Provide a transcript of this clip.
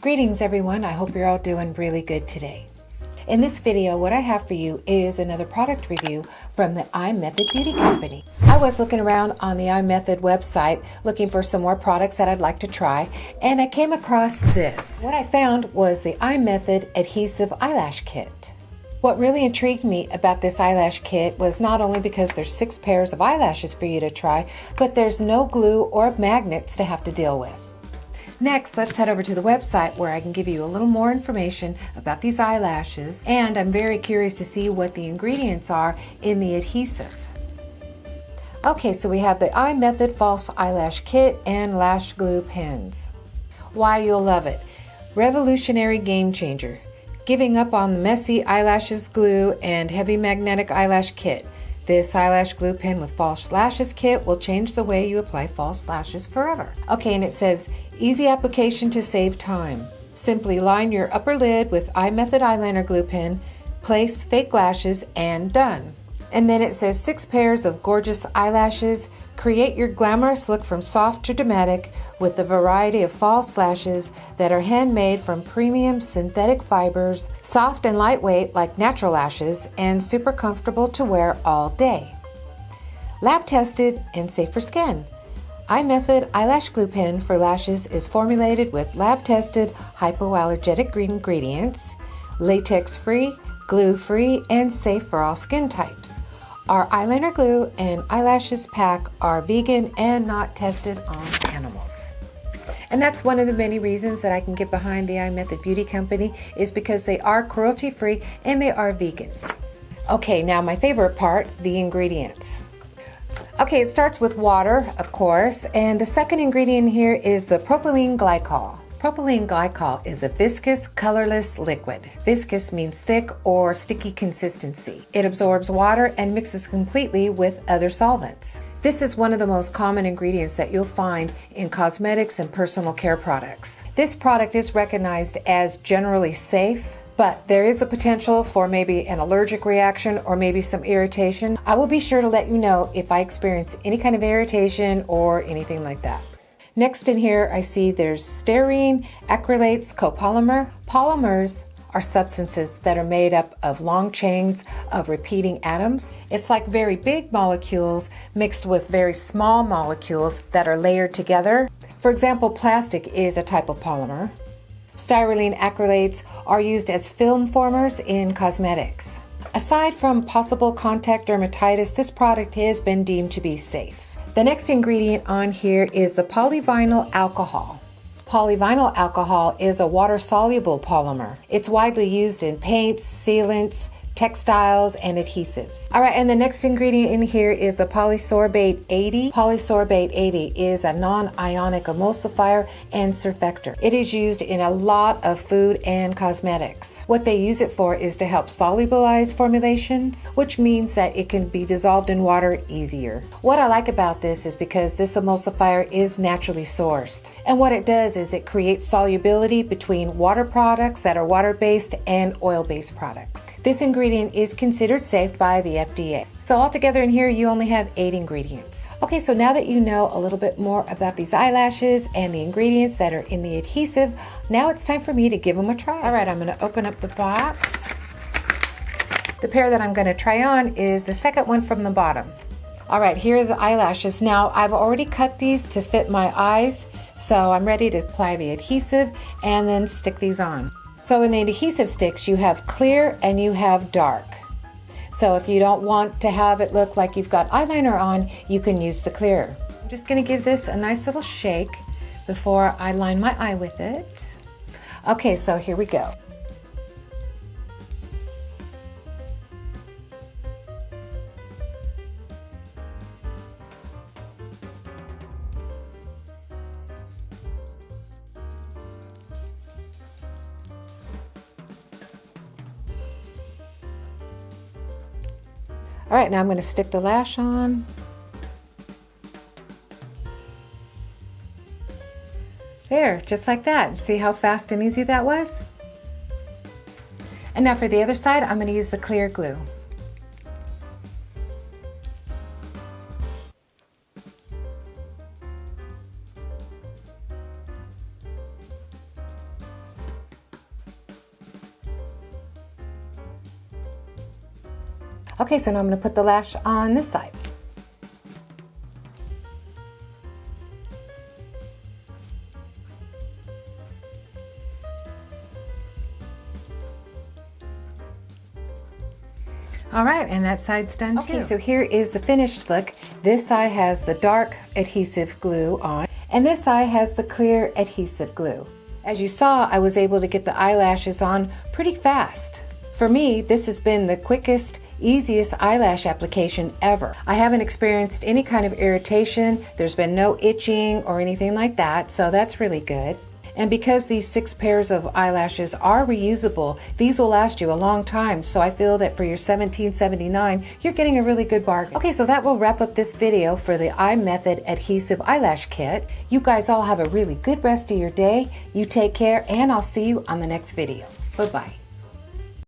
Greetings everyone, I hope you're all doing really good today. In this video, what I have for you is another product review from the iMethod Beauty Company. I was looking around on the iMethod website looking for some more products that I'd like to try, and I came across this. What I found was the iMethod Adhesive Eyelash Kit. What really intrigued me about this eyelash kit was not only because there's 6 pairs of eyelashes for you to try, but there's no glue or magnets to have to deal with. Next, let's head over to the website where I can give you a little more information about these eyelashes, and I'm very curious to see what the ingredients are in the adhesive. Okay, so we have the iMethod False Eyelash Kit and Lash Glue Pens. Why you'll love it. Revolutionary game changer. Giving up on the messy eyelashes glue and heavy magnetic eyelash kit. This eyelash glue pen with false lashes kit will change the way you apply false lashes forever. Okay, and it says, easy application to save time. Simply line your upper lid with iMethod eyeliner glue pen, place fake lashes, and done. And then it says 6 pairs of gorgeous eyelashes. Create your glamorous look from soft to dramatic with a variety of false lashes that are handmade from premium synthetic fibers, soft and lightweight like natural lashes, and super comfortable to wear all day. Lab tested and safe for skin. iMethod Eyelash Glue Pen for lashes is formulated with lab tested hypoallergenic ingredients, latex free, glue-free, and safe for all skin types. Our eyeliner glue and eyelashes pack are vegan and not tested on animals. And that's one of the many reasons that I can get behind the iMethod Beauty Company, is because they are cruelty-free and they are vegan. Okay, now my favorite part, the ingredients. Okay, it starts with water, of course, and the second ingredient here is the propylene glycol. Propylene glycol is a viscous, colorless liquid. Viscous means thick or sticky consistency. It absorbs water and mixes completely with other solvents. This is one of the most common ingredients that you'll find in cosmetics and personal care products. This product is recognized as generally safe, but there is a potential for maybe an allergic reaction or maybe some irritation. I will be sure to let you know if I experience any kind of irritation or anything like that. Next in here, I see there's styrene, acrylates, copolymer. Polymers are substances that are made up of long chains of repeating atoms. It's like very big molecules mixed with very small molecules that are layered together. For example, plastic is a type of polymer. Styrene acrylates are used as film formers in cosmetics. Aside from possible contact dermatitis, this product has been deemed to be safe. The next ingredient on here is the polyvinyl alcohol. Polyvinyl alcohol is a water-soluble polymer. It's widely used in paints, sealants, textiles, and adhesives. All right, and the next ingredient in here is the polysorbate 80. Polysorbate 80 is a non-ionic emulsifier and surfactant. It is used in a lot of food and cosmetics. What they use it for is to help solubilize formulations, which means that it can be dissolved in water easier. What I like about this is because this emulsifier is naturally sourced. And what it does is it creates solubility between water products that are water-based and oil-based products. This ingredient is considered safe by the FDA. So altogether in here, you only have 8 ingredients. Okay, so now that you know a little bit more about these eyelashes and the ingredients that are in the adhesive, now it's time for me to give them a try. All right, I'm going to open up the box. The pair that I'm going to try on is the second one from the bottom. All right, here are the eyelashes. Now, I've already cut these to fit my eyes, so I'm ready to apply the adhesive and then stick these on. So in the adhesive sticks, you have clear and you have dark. So if you don't want to have it look like you've got eyeliner on, you can use the clear. I'm just going to give this a nice little shake before I line my eye with it. Okay, so here we go. All right, now I'm going to stick the lash on. There, just like that. See how fast and easy that was? And now for the other side, I'm going to use the clear glue. Okay, so now I'm going to put the lash on this side. All right, and that side's done too. Okay, so here is the finished look. This eye has the dark adhesive glue on, and this eye has the clear adhesive glue. As you saw, I was able to get the eyelashes on pretty fast. For me, this has been the quickest, easiest eyelash application ever. I haven't experienced any kind of irritation. There's been no itching or anything like that, so that's really good. And because these 6 pairs of eyelashes are reusable, these will last you a long time. So I feel that for your $17.79, you're getting a really good bargain. Okay, so that will wrap up this video for the iMethod Adhesive Eyelash Kit. You guys all have a really good rest of your day. You take care, and I'll see you on the next video. Bye-bye.